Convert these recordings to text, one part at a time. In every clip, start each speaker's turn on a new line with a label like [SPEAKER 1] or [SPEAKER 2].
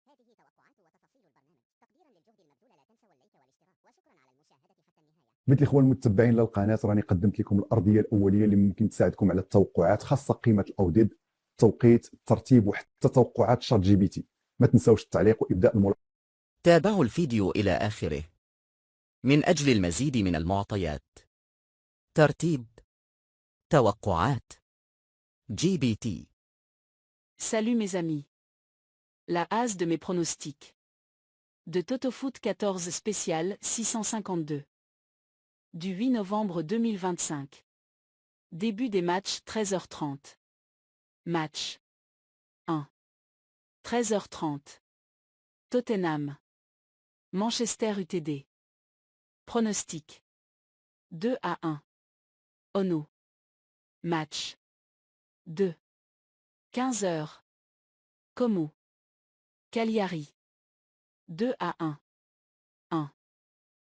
[SPEAKER 1] هذه توقعات وتفاصيل البرنامج تقديرا للجهد المبذول. لا تنسوا اللايك والاشتراك وشكرا على المشاهدة حتى النهاية.
[SPEAKER 2] مثل الاخوان المتبعين للقناه، راني قدمت لكم الارضيه الاوليه اللي ممكن تساعدكم على التوقعات، خاصه قيمه الاوديد، التوقيت، الترتيب، وحتى توقعات شات جي بي تي. ما تنساوش التعليق وابداء الملاحظه.
[SPEAKER 3] تابعوا الفيديو إلى آخره من أجل المزيد من المعطيات. ترتيب توقعات GBT.
[SPEAKER 4] Salut mes amis. La hase de mes pronostics. De TotoFoot 14 spécial 652. Du 8 novembre 2025. Début des matchs 13h30. Match 1. 13h30. Tottenham. Manchester UTD. Pronostic. 2-1. Ono. Match 2. 15h. Como. Cagliari. 2-1. 1.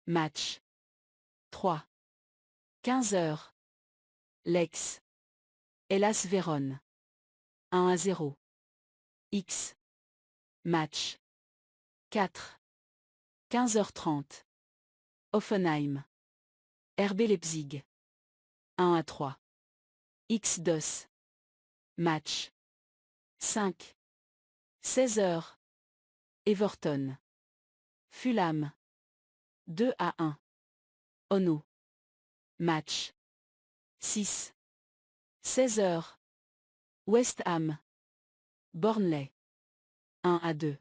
[SPEAKER 4] Match 3. 15h. Lex. Hellas Vérone. 1-0. X. Match 4. 15h30. Offenheim. RB Leipzig. 1-3. X2. Match 5. 16h. Everton. Fulham. 2-1. Ono. Match 6. 16h. West Ham. Burnley. 1-2.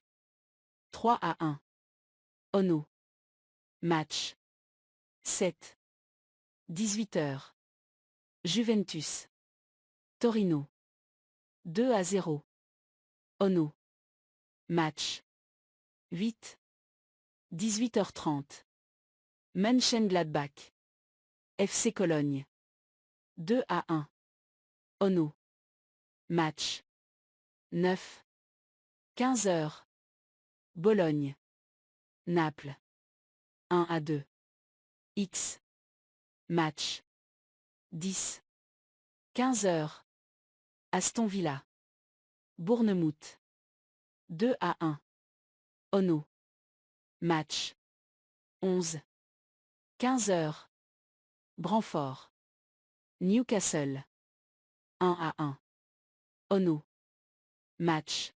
[SPEAKER 4] 3-1. Ono. Match 7. 18h. Juventus. Torino. 2-0. Ono. Match 8. 18h30. Mönchengladbach. FC Cologne. 2-1. Ono. Match 9. 15h. Bologne. Naples. 1-2. X. Match 10. 15h. Aston Villa. Bournemouth. 2-1. Ono. Match 11. 15h. Brentford. Newcastle. 1-1. Ono. Match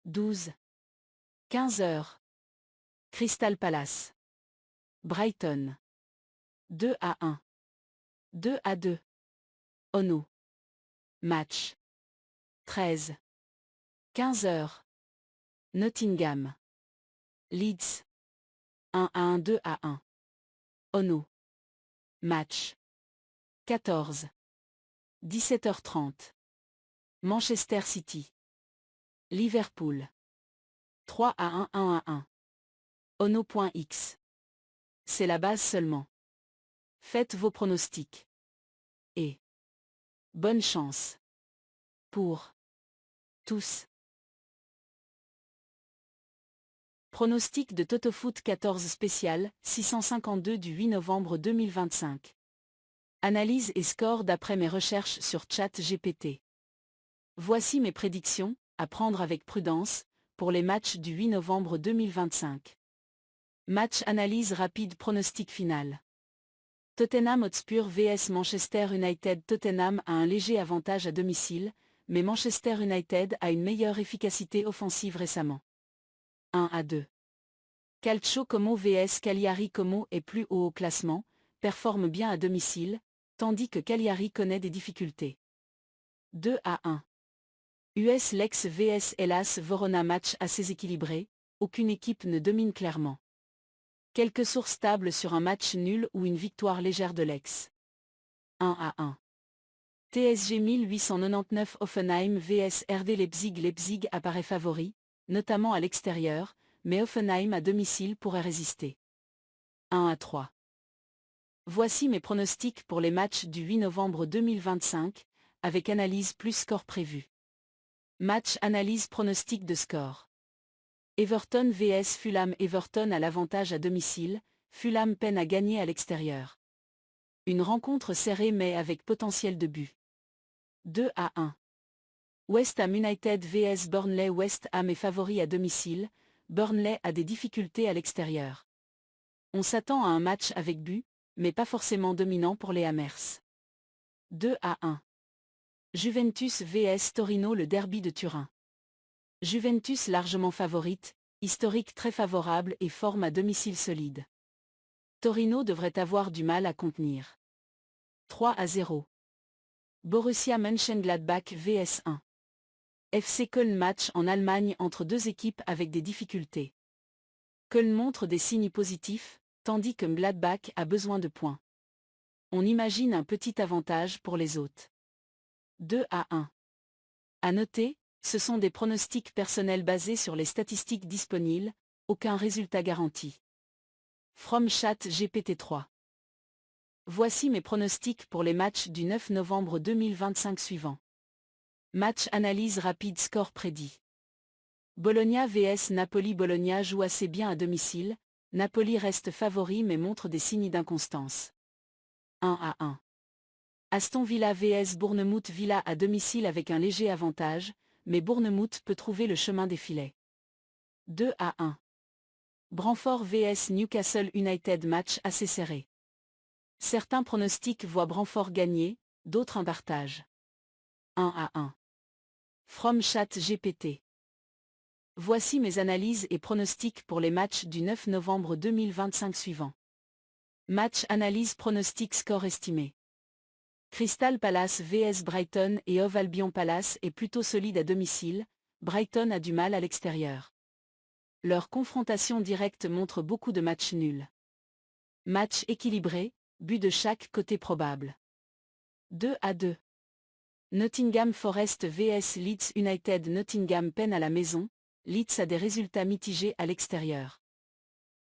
[SPEAKER 4] 12. 15h. Crystal Palace. Brighton. 2-1. 2-2. Ono. Match 13. 15h. Nottingham. Leeds. 1-1. 2-1. Ono. Match 14. 17h30. Manchester City. Liverpool. 3-1. 1-1. Ono.x. C'est la base seulement. Faites vos pronostics. Et bonne chance. Pour tous. Pronostic de TotoFoot 14 spécial 652 du 8 novembre 2025. Analyse et score d'après mes recherches sur ChatGPT. Voici mes prédictions, à prendre avec prudence, pour les matchs du 8 novembre 2025. Match analyse rapide pronostic final. Tottenham Hotspur vs Manchester United. Tottenham a un léger avantage à domicile, mais Manchester United a une meilleure efficacité offensive récemment. 1-2. Calcio Como vs Cagliari. Como est plus haut au classement, performe bien à domicile, tandis que Cagliari connaît des difficultés. 2-1. US Lex vs Hellas Verona. Match assez équilibré, aucune équipe ne domine clairement. Quelques sources stables sur un match nul ou une victoire légère de Lex. 1-1. TSG 1899 Offenheim vs RB Leipzig. Leipzig apparaît favori, notamment à l'extérieur, mais Offenheim à domicile pourrait résister. 1-3. Voici mes pronostics pour les matchs du 8 novembre 2025, avec analyse plus score prévu. Match analyse pronostic de score. Everton vs Fulham. Everton a l'avantage à domicile, Fulham peine à gagner à l'extérieur. Une rencontre serrée mais avec potentiel de but. 2-1. West Ham United vs Burnley. West Ham est favori à domicile, Burnley a des difficultés à l'extérieur. On s'attend à un match avec but, mais pas forcément dominant pour les Hammers. 2-1. Juventus vs Torino. Le derby de Turin. Juventus largement favorite, historique très favorable et forme à domicile solide. Torino devrait avoir du mal à contenir. 3-0. Borussia Mönchengladbach vs 1. FC Köln. Match en Allemagne entre deux équipes avec des difficultés. Köln montre des signes positifs, tandis que Gladbach a besoin de points. On imagine un petit avantage pour les hôtes. 2-1. À noter, ce sont des pronostics personnels basés sur les statistiques disponibles, aucun résultat garanti. From ChatGPT 3. Voici mes pronostics pour les matchs du 9 novembre 2025 suivants. Match analyse rapide. Score prédit. Bologna vs Napoli. Bologna joue assez bien à domicile, Napoli reste favori mais montre des signes d'inconstance. 1-1. Aston Villa vs Bournemouth. Villa à domicile avec un léger avantage, mais Bournemouth peut trouver le chemin des filets. 2-1. Brentford vs Newcastle United. Match assez serré. Certains pronostics voient Brentford gagner, d'autres un partage. 1-1. From ChatGPT. Voici mes analyses et pronostics pour les matchs du 9 novembre 2025 suivants. Match analyse pronostic. Score estimé. Crystal Palace vs Brighton et Hove Albion. Palace est plutôt solide à domicile, Brighton a du mal à l'extérieur. Leur confrontation directe montre beaucoup de matchs nuls. Match équilibré, but de chaque côté probable. 2-2. Nottingham Forest vs Leeds United. Nottingham peine à la maison, Leeds a des résultats mitigés à l'extérieur.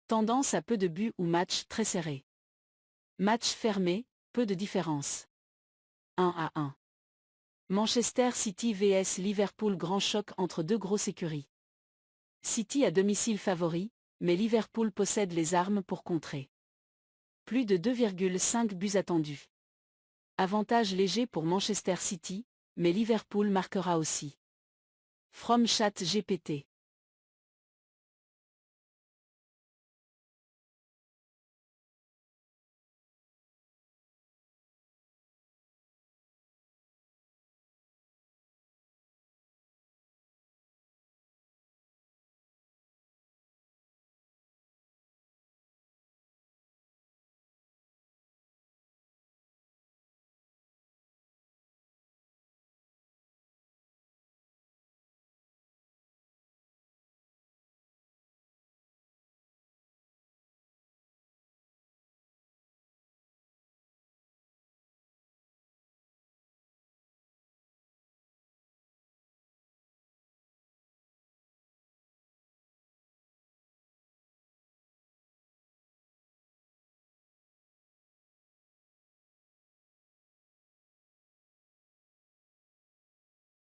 [SPEAKER 4] Tendance à peu de buts ou match très serré. Match fermé, peu de différence. 1-1. Manchester City vs Liverpool. Grand choc entre deux grosses écuries. City à domicile favori, mais Liverpool possède les armes pour contrer. Plus de 2,5 buts attendus. Avantage léger pour Manchester City, mais Liverpool marquera aussi. From ChatGPT.